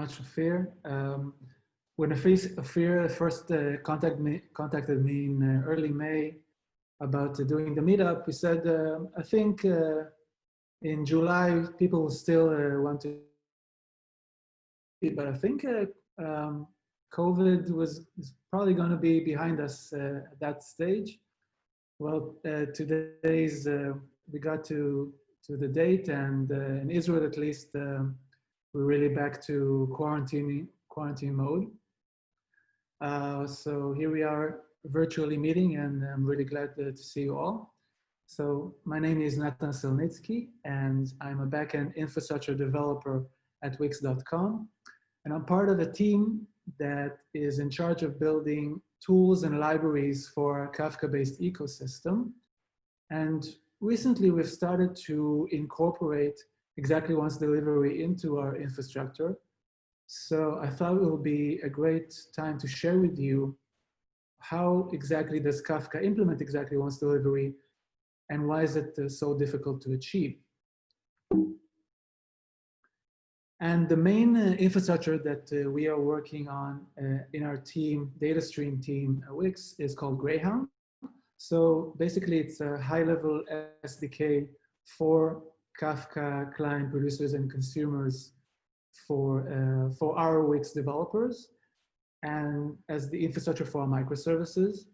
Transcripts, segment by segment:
much, Ophir. When Ophir first contacted me in early May about doing the meetup, we said, I think in July people will still want to, but I think COVID is probably going to be behind us at that stage. Well, today's we got to the date, and in Israel at least, we're really back to quarantine mode. So here we are virtually meeting, and I'm really glad to see you all. So my name is Natan Silnitsky, and I'm a backend infrastructure developer at Wix.com. And I'm part of a team that is in charge of building tools and libraries for a Kafka-based ecosystem. And recently we've started to incorporate exactly once delivery into our infrastructure. So I thought it would be a great time to share with you how exactly does Kafka implement exactly once delivery, and why is it so difficult to achieve? And the main infrastructure that we are working on in our team, data stream team at Wix, is called Greyhound. So basically it's a high-level SDK for Kafka client producers and consumers for our Wix developers, and as the infrastructure for our microservices.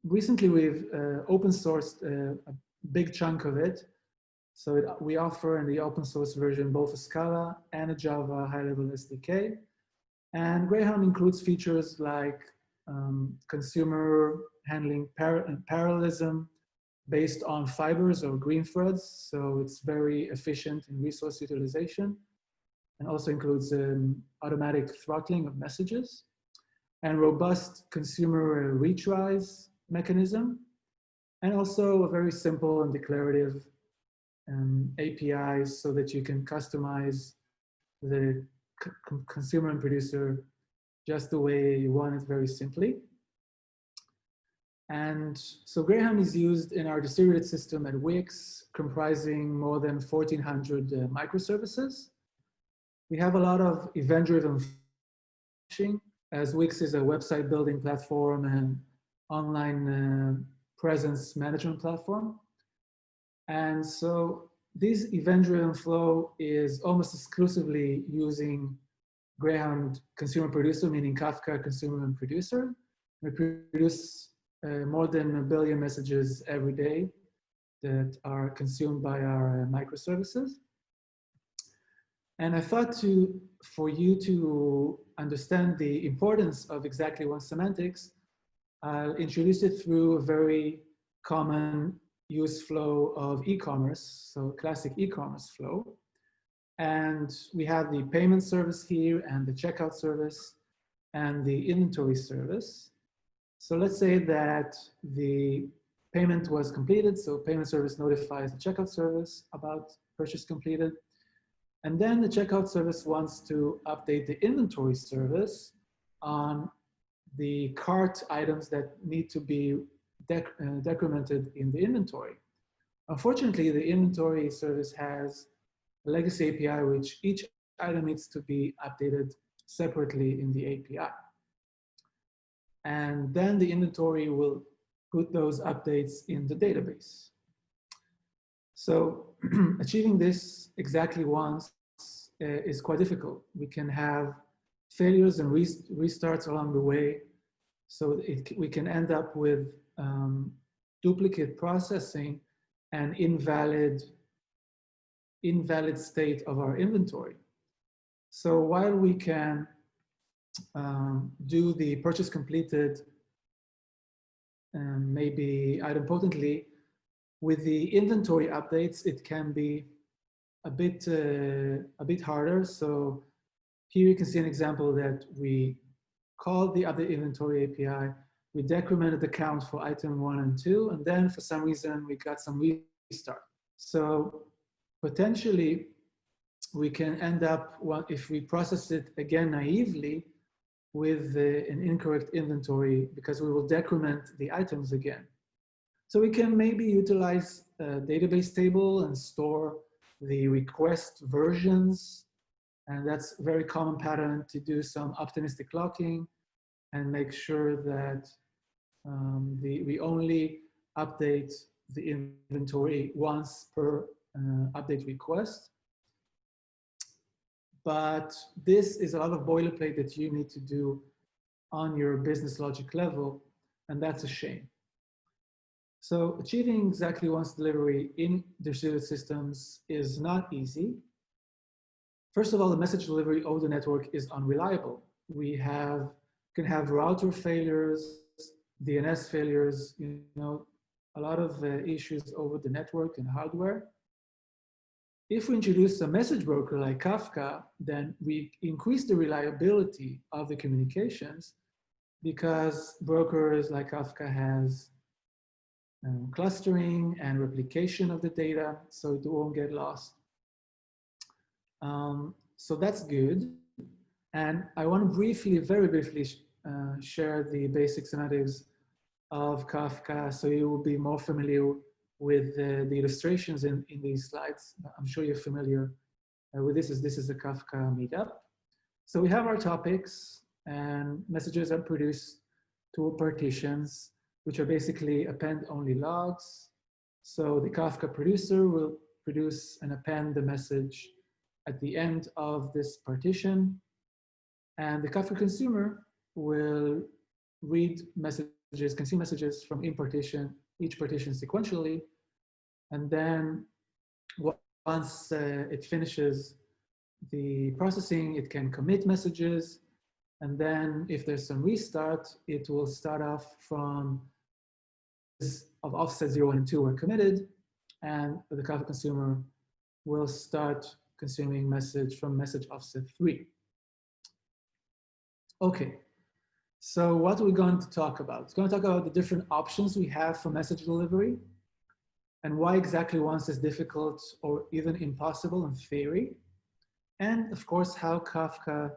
Recently we've open sourced a big chunk of it. So we offer in the open source version both a Scala and a Java high-level SDK. And Greyhound includes features like consumer handling parallelism based on fibers or green threads. So it's very efficient in resource utilization, and also includes automatic throttling of messages and robust consumer retries mechanism, and also a very simple and declarative APIs so that you can customize the consumer and producer just the way you want it, very simply. And so Greyhound is used in our distributed system at Wix, comprising more than 1,400 microservices. We have a lot of event-driven function, as Wix is a website building platform and online presence management platform. And so this event-driven flow is almost exclusively using Greyhound consumer producer, meaning Kafka consumer and producer. We produce more than 1 billion messages every day that are consumed by our microservices. And I thought for you to understand the importance of exactly once semantics, I'll introduce it through a very common use flow of e-commerce, so classic e-commerce flow. And we have the payment service here, and the checkout service, and the inventory service. So let's say that the payment was completed, so payment service notifies the checkout service about purchase completed. And then the checkout service wants to update the inventory service on the cart items that need to be decremented in the inventory. Unfortunately, the inventory service has a legacy API which each item needs to be updated separately in the API. And then the inventory will put those updates in the database. So achieving this exactly once is quite difficult. We can have failures and restarts along the way. So we can end up with duplicate processing and invalid state of our inventory. So while we can do the purchase completed maybe idempotently, with the inventory updates, it can be a bit harder. So here you can see an example that we called the update inventory API. We decremented the count for item 1 and 2, and then for some reason we got some restart. So potentially we can end up, if we process it again naively, with an incorrect inventory, because we will decrement the items again. So we can maybe utilize a database table and store the request versions And that's a very common pattern to do some optimistic locking and make sure that we only update the inventory once per update request. But this is a lot of boilerplate that you need to do on your business logic level, and that's a shame. So achieving exactly once delivery in distributed systems is not easy. First of all, the message delivery over the network is unreliable. We can have router failures, DNS failures, a lot of issues over the network and hardware. If we introduce a message broker like Kafka, then we increase the reliability of the communications because brokers like Kafka has clustering and replication of the data, so it won't get lost. So that's good. And I want to briefly, very briefly, share the basic semantics of Kafka so you will be more familiar with the illustrations in these slides. I'm sure you're familiar with this. This is a Kafka meetup. So we have our topics, and messages are produced to partitions, which are basically append-only logs. So the Kafka producer will produce and append the message at the end of this partition. And the Kafka consumer will read messages, consume messages from each partition sequentially. And then once it finishes the processing, it can commit messages. And then if there's some restart, it will start off from of offset 0 and 2 are committed, and the Kafka consumer will start consuming message from message offset 3. Okay, so what are we going to talk about? It's going to talk about the different options we have for message delivery and why exactly once is difficult or even impossible in theory. And of course, how Kafka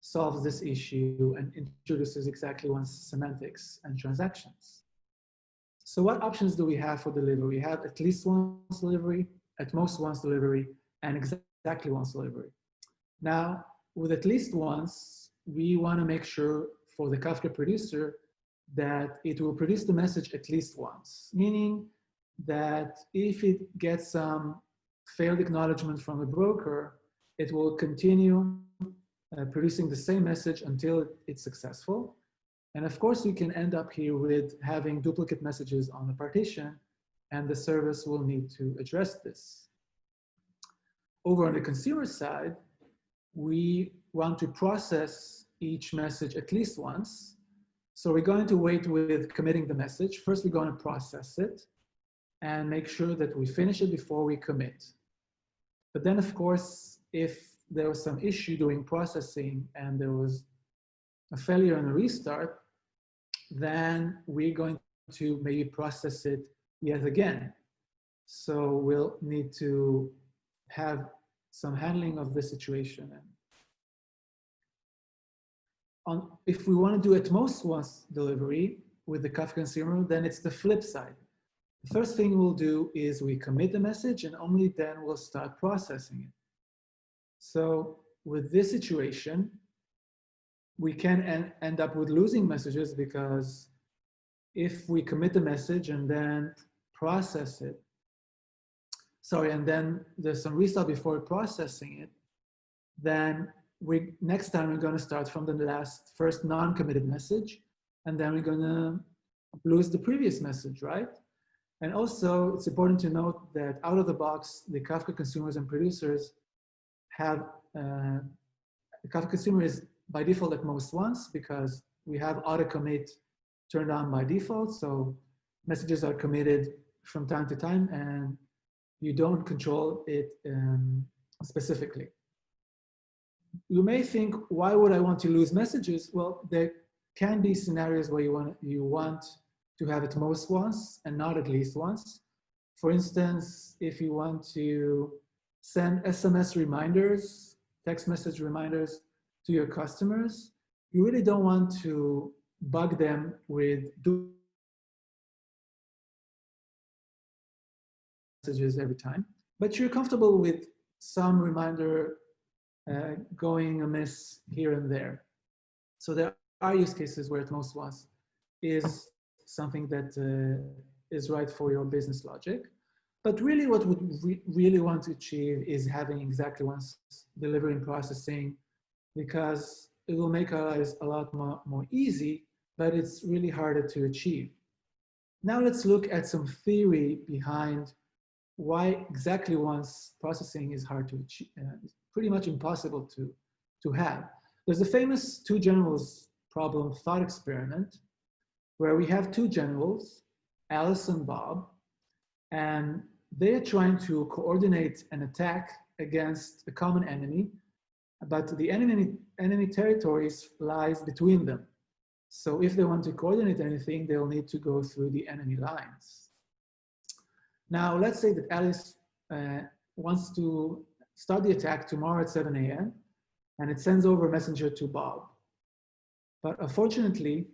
solves this issue and introduces exactly once semantics and transactions. So what options do we have for delivery? We have at least once delivery, at most once delivery, and exactly once delivery. Now, with at least once, we want to make sure for the Kafka producer that it will produce the message at least once, meaning that if it gets some failed acknowledgement from a broker, it will continue producing the same message until it's successful. And of course, we can end up here with having duplicate messages on the partition, and the service will need to address this. Over on the consumer side, we want to process each message at least once. So we're going to wait with committing the message. First, we're going to process it and make sure that we finish it before we commit. But then, of course, if there was some issue during processing and there was a failure and a restart, then we're going to maybe process it yet again. So we'll need to have some handling of the situation. If we want to do at most once delivery with the Kafka consumer, then it's the flip side. The first thing we'll do is we commit the message and only then we'll start processing it. So with this situation, we can end up with losing messages because if we commit the message and then process it, and then there's some restart before processing it, then next time we're going to start from the first non-committed message, and then we're going to lose the previous message, right? And also, it's important to note that out of the box, the Kafka consumers and producers have, the Kafka consumer is by default at most once because we have auto commit turned on by default. So messages are committed from time to time and you don't control it specifically. You may think, why would I want to lose messages? Well, there can be scenarios where you want to have it most once and not at least once. For instance, if you want to send SMS reminders, text message reminders to your customers, you really don't want to bug them with messages every time, but you're comfortable with some reminder going amiss here and there. So there are use cases where most was is something that is right for your business logic. But really what we really want to achieve is having exactly once delivery and processing, because it will make our lives a lot more easy, but it's really harder to achieve. Now let's look at some theory behind why exactly once processing is hard to achieve, pretty much impossible to have. There's a famous two generals problem thought experiment where we have two generals, Alice and Bob, and they're trying to coordinate an attack against a common enemy, but the enemy territories lies between them. So if they want to coordinate anything, they'll need to go through the enemy lines. Now, let's say that Alice wants to start the attack tomorrow at 7 a.m. and it sends over a messenger to Bob. But unfortunately,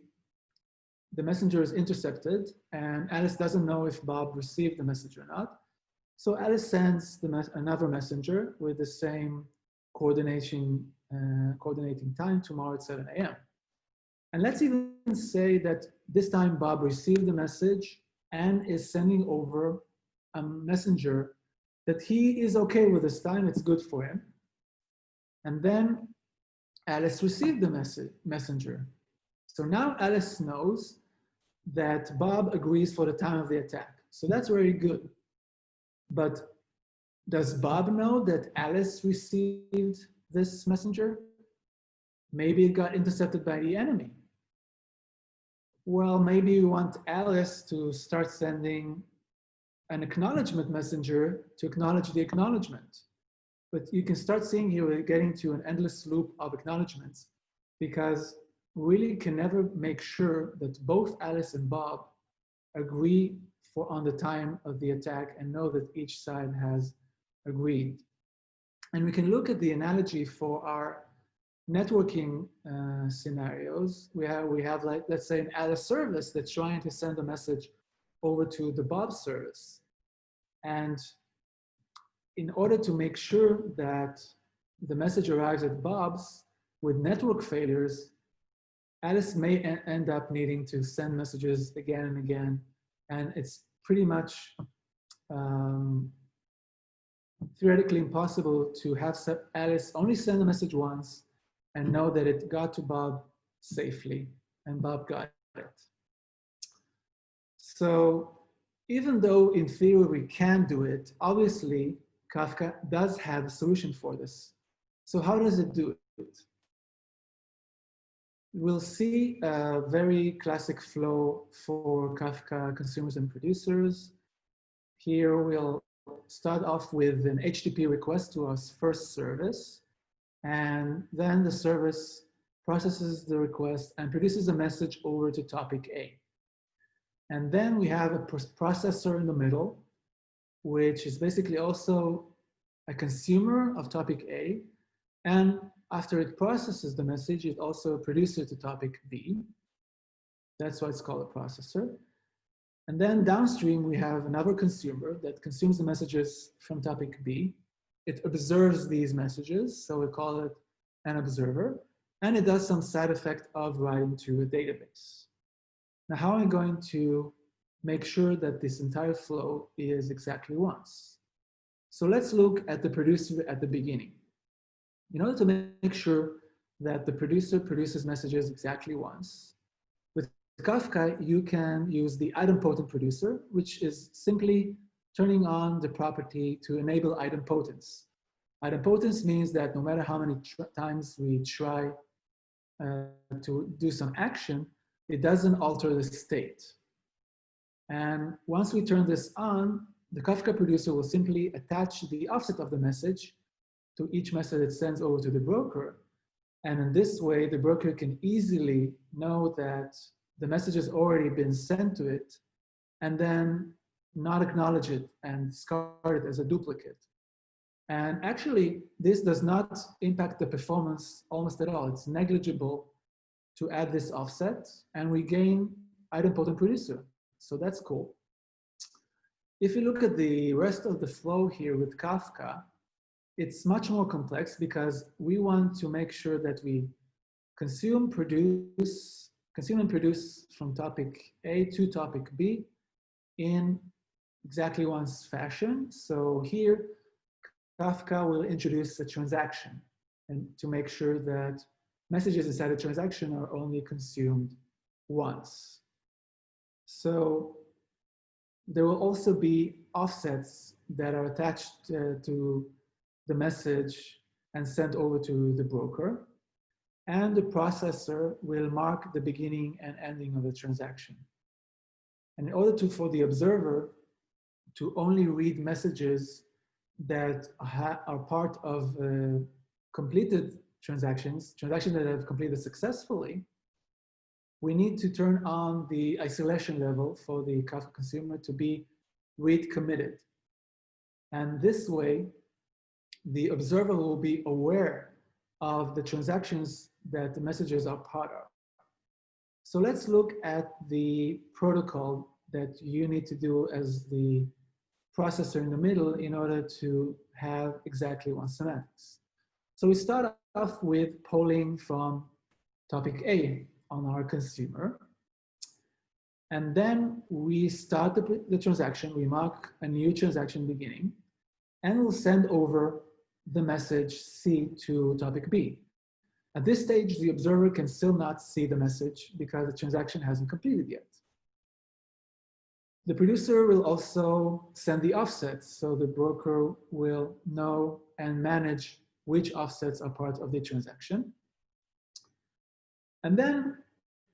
the messenger is intercepted and Alice doesn't know if Bob received the message or not. So Alice sends another messenger with the same coordinating time tomorrow at 7 a.m. And let's even say that this time Bob received the message and is sending over a messenger that he is okay with this time, it's good for him. And then Alice received the messenger. So now Alice knows that Bob agrees for the time of the attack. So that's very good. But does Bob know that Alice received this messenger? Maybe it got intercepted by the enemy. Well, maybe you want Alice to start sending an acknowledgement messenger to acknowledge the acknowledgement. But you can start seeing here we're getting to an endless loop of acknowledgements because we really can never make sure that both Alice and Bob agree on the time of the attack and know that each side has agreed. And we can look at the analogy for our networking scenarios. We have like, let's say an Alice service that's trying to send a message over to the Bob service. And in order to make sure that the message arrives at Bob's with network failures, Alice may end up needing to send messages again and again. And it's pretty much theoretically impossible to have Alice only send a message once and know that it got to Bob safely and Bob got it. So even though in theory we can do it, obviously Kafka does have a solution for this. So how does it do it? We'll see a very classic flow for Kafka consumers and producers. Here we'll start off with an HTTP request to our first service, and then the service processes the request and produces a message over to topic A. And then we have a processor in the middle, which is basically also a consumer of topic A. And after it processes the message, it also produces to topic B. That's why it's called a processor. And then downstream, we have another consumer that consumes the messages from topic B. It observes these messages, so we call it an observer. And it does some side effect of writing to a database. Now, how am I going to make sure that this entire flow is exactly once? So let's look at the producer at the beginning. In order to make sure that the producer produces messages exactly once, with Kafka, you can use the idempotent producer, which is simply turning on the property to enable idempotence. Idempotence means that no matter how many times we try to do some action, it doesn't alter the state. And once we turn this on, the Kafka producer will simply attach the offset of the message to each message it sends over to the broker. And in this way, the broker can easily know that the message has already been sent to it and then not acknowledge it and discard it as a duplicate. And actually, this does not impact the performance almost at all. It's negligible to add this offset, and we gain idempotent producer. So that's cool. If you look at the rest of the flow here with Kafka, it's much more complex because we want to make sure that we consume, consume and produce from topic A to topic B in exactly one's fashion. So here, Kafka will introduce a transaction and to make sure that messages inside a transaction are only consumed once. So there will also be offsets that are attached to the message and sent over to the broker. And the processor will mark the beginning and ending of the transaction. And in order for the observer to only read messages that are part of completed transactions that have completed successfully, we need to turn on the isolation level for the Kafka consumer to be read committed. And this way, the observer will be aware of the transactions that the messages are part of. So let's look at the protocol that you need to do as the processor in the middle in order to have exactly one semantics. So we start off with polling from topic A on our consumer. And then we start the transaction, we mark a new transaction beginning, and we'll send over the message C to topic B. At this stage, the observer can still not see the message because the transaction hasn't completed yet. The producer will also send the offsets, so the broker will know and manage which offsets are part of the transaction. And then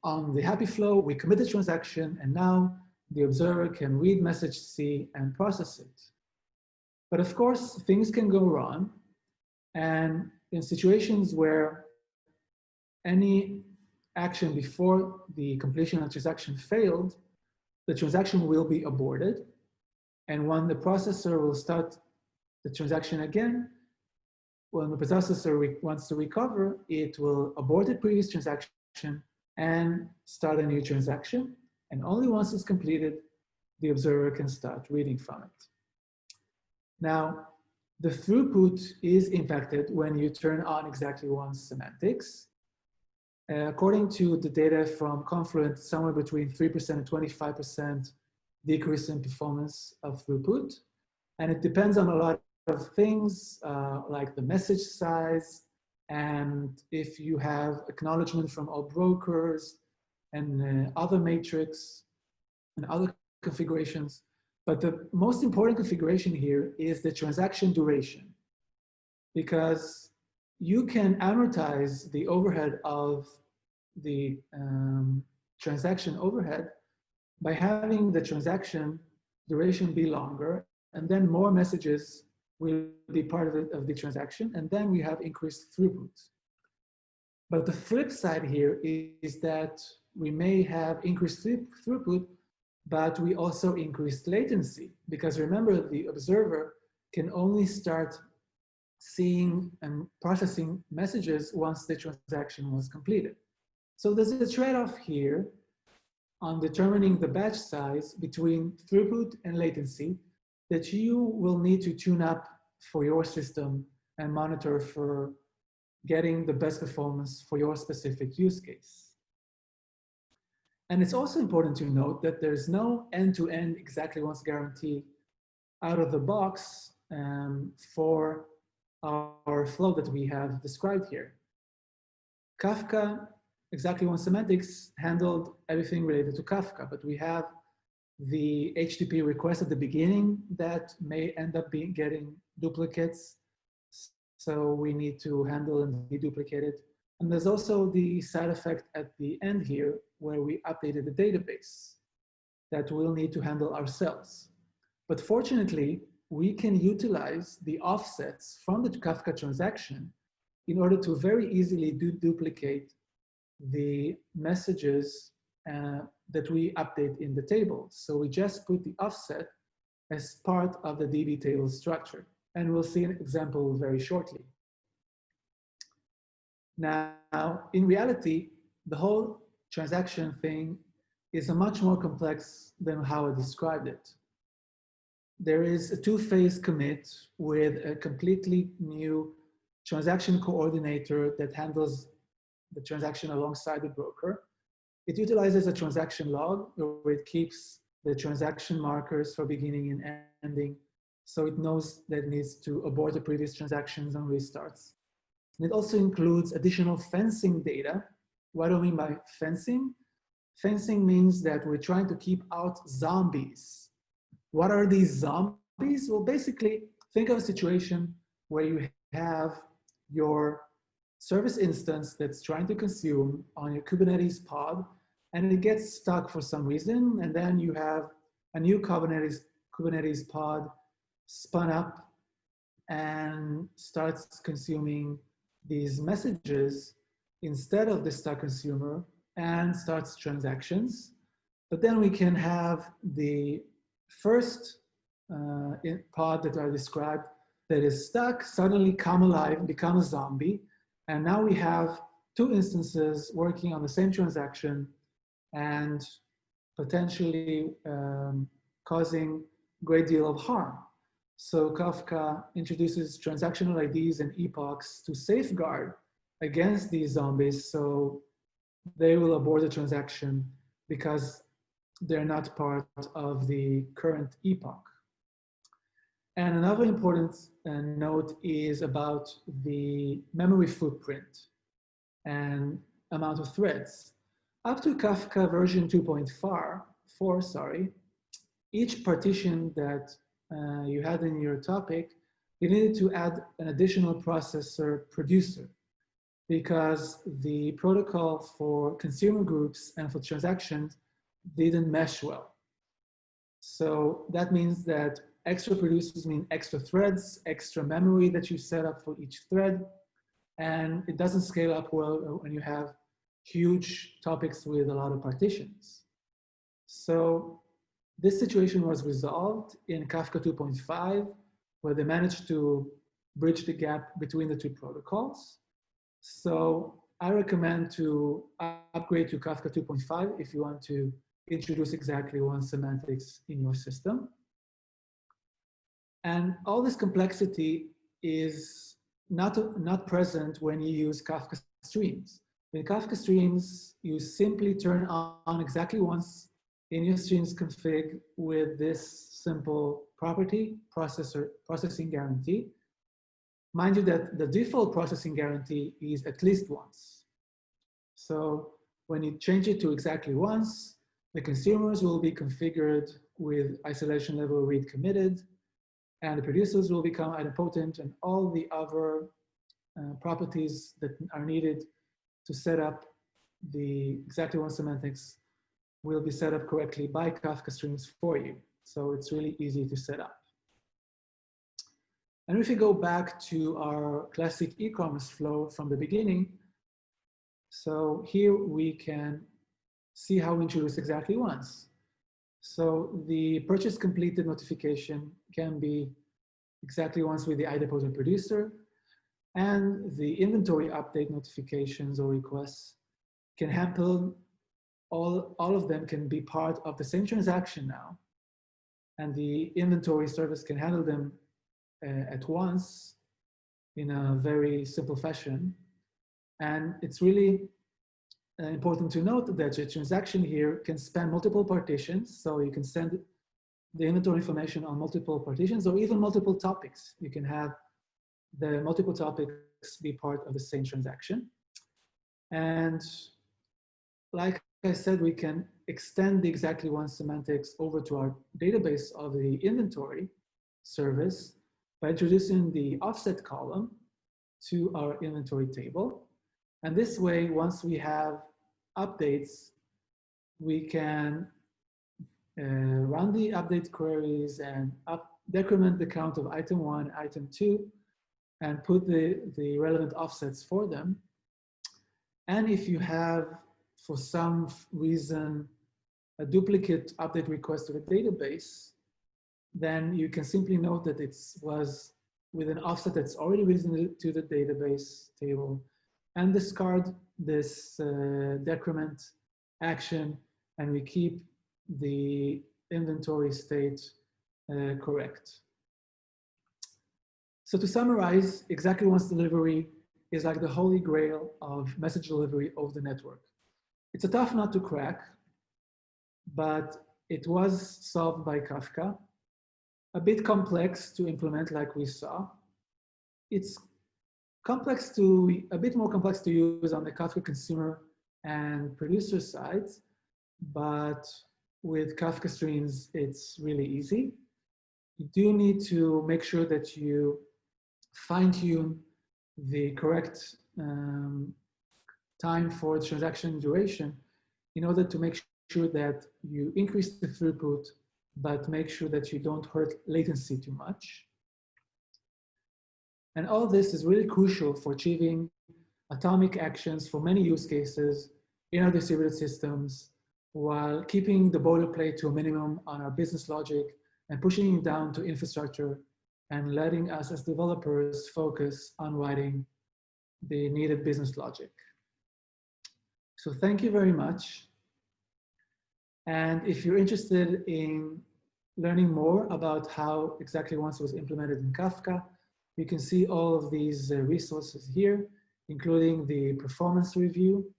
on the happy flow, we commit the transaction, and now the observer can read message C and process it. But of course, things can go wrong. And in situations where any action before the completion of the transaction failed, the transaction will be aborted. And when the processor will start the transaction again, when the processor wants to recover, it will abort the previous transaction and start a new transaction. And only once it's completed, the observer can start reading from it. Now, the throughput is impacted when you turn on exactly one's semantics. According to the data from Confluent, somewhere between 3% and 25% decrease in performance of throughput. And it depends on a lot of things like the message size, and if you have acknowledgement from all brokers and other matrix and other configurations. But the most important configuration here is the transaction duration, because you can amortize the overhead of the transaction overhead by having the transaction duration be longer, and then more messages will be part of the transaction, and then we have increased throughput. But the flip side here is that we may have increased throughput, but we also increased latency, because remember, the observer can only start seeing and processing messages once the transaction was completed. So there's a trade-off here on determining the batch size between throughput and latency that you will need to tune up for your system and monitor for getting the best performance for your specific use case. And it's also important to note that there's no end-to-end exactly once guarantee out of the box for our flow that we have described here. Kafka exactly once semantics handled everything related to Kafka, but we have the HTTP request at the beginning that may end up getting duplicates. So we need to handle and deduplicate it. And there's also the side effect at the end here where we updated the database that we'll need to handle ourselves. But fortunately, we can utilize the offsets from the Kafka transaction in order to very easily duplicate the messages that we update in the table. So we just put the offset as part of the DB table structure. And we'll see an example very shortly. Now, in reality, the whole transaction thing is a much more complex than how I described it. there is a two-phase commit with a completely new transaction coordinator that handles the transaction alongside the broker. It utilizes a transaction log where it keeps the transaction markers for beginning and ending, so it knows that it needs to abort the previous transactions and restarts. And it also includes additional fencing data. What do I mean by fencing? Fencing means that we're trying to keep out zombies. What are these zombies? Well, basically, think of a situation where you have your service instance that's trying to consume on your Kubernetes pod, and it gets stuck for some reason, and then you have a new Kubernetes pod spun up and starts consuming these messages instead of the stuck consumer and starts transactions. But then we can have the first pod that I described that is stuck suddenly come alive, become a zombie. And now we have two instances working on the same transaction and potentially causing a great deal of harm. So Kafka introduces transactional IDs and epochs to safeguard against these zombies, so they will abort the transaction because they're not part of the current epoch. And another important note is about the memory footprint and amount of threads. Up to Kafka version 2.4, each partition that you had in your topic, you needed to add an additional processor producer because the protocol for consumer groups and for transactions didn't mesh well. So that means that extra producers mean extra threads, extra memory that you set up for each thread, and it doesn't scale up well when you have huge topics with a lot of partitions. So this situation was resolved in Kafka 2.5, where they managed to bridge the gap between the two protocols. So I recommend to upgrade to Kafka 2.5 if you want to introduce exactly one semantics in your system. And all this complexity is not present when you use Kafka streams. In Kafka streams, you simply turn on exactly once in your streams config with this simple property, processing guarantee. Mind you that the default processing guarantee is at least once. So when you change it to exactly once, the consumers will be configured with isolation level read committed, and the producers will become idempotent, and all the other properties that are needed to set up the exactly one semantics will be set up correctly by Kafka streams for you. So it's really easy to set up. And if we go back to our classic e-commerce flow from the beginning, so here we can see how we introduce exactly once. So the purchase completed notification can be exactly once with the idempotent producer, and the inventory update notifications or requests can happen, all of them can be part of the same transaction now, and the inventory service can handle them at once in a very simple fashion. And it's really important to note that the transaction here can span multiple partitions, so you can send the inventory information on multiple partitions or even multiple topics. You can have the multiple topics be part of the same transaction. And like I said, we can extend the exactly one semantics over to our database of the inventory service by introducing the offset column to our inventory table. And this way, once we have updates, we can run the update queries and decrement the count of item 1, item 2, and put the relevant offsets for them. And if you have, for some reason, a duplicate update request to the database, then you can simply note that it was with an offset that's already written to the database table and discard this decrement action, and we keep the inventory state correct. So to summarize, exactly once delivery is like the holy grail of message delivery over the network. It's a tough nut to crack, but it was solved by Kafka. A bit complex to implement, like we saw. It's a bit more complex to use on the Kafka consumer and producer sides, but with Kafka streams, it's really easy. You do need to make sure that you fine-tune the correct time for the transaction duration in order to make sure that you increase the throughput, but make sure that you don't hurt latency too much. And all this is really crucial for achieving atomic actions for many use cases in our distributed systems, while keeping the boilerplate to a minimum on our business logic and pushing it down to infrastructure and letting us as developers focus on writing the needed business logic. So thank you very much. And if you're interested in learning more about how exactly once was implemented in Kafka, you can see all of these resources here, including the performance review.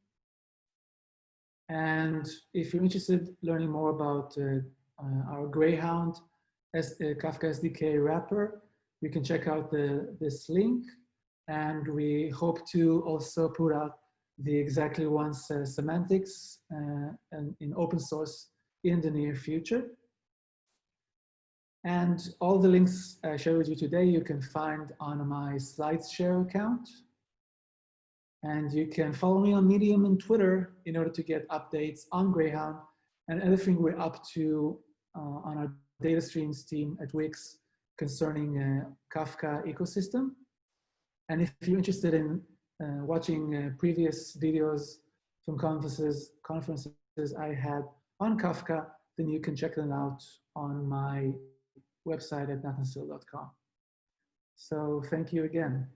And if you're interested in learning more about our Greyhound Kafka SDK wrapper, you can check out this link. And we hope to also put out the exactly once semantics and in open source in the near future. And all the links I shared with you today, you can find on my SlideShare account. And you can follow me on Medium and Twitter in order to get updates on Greyhound and everything we're up to on our data streams team at Wix concerning Kafka ecosystem. And if you're interested in watching previous videos from conferences I had on Kafka, then you can check them out on my website at natansil.com. So thank you again.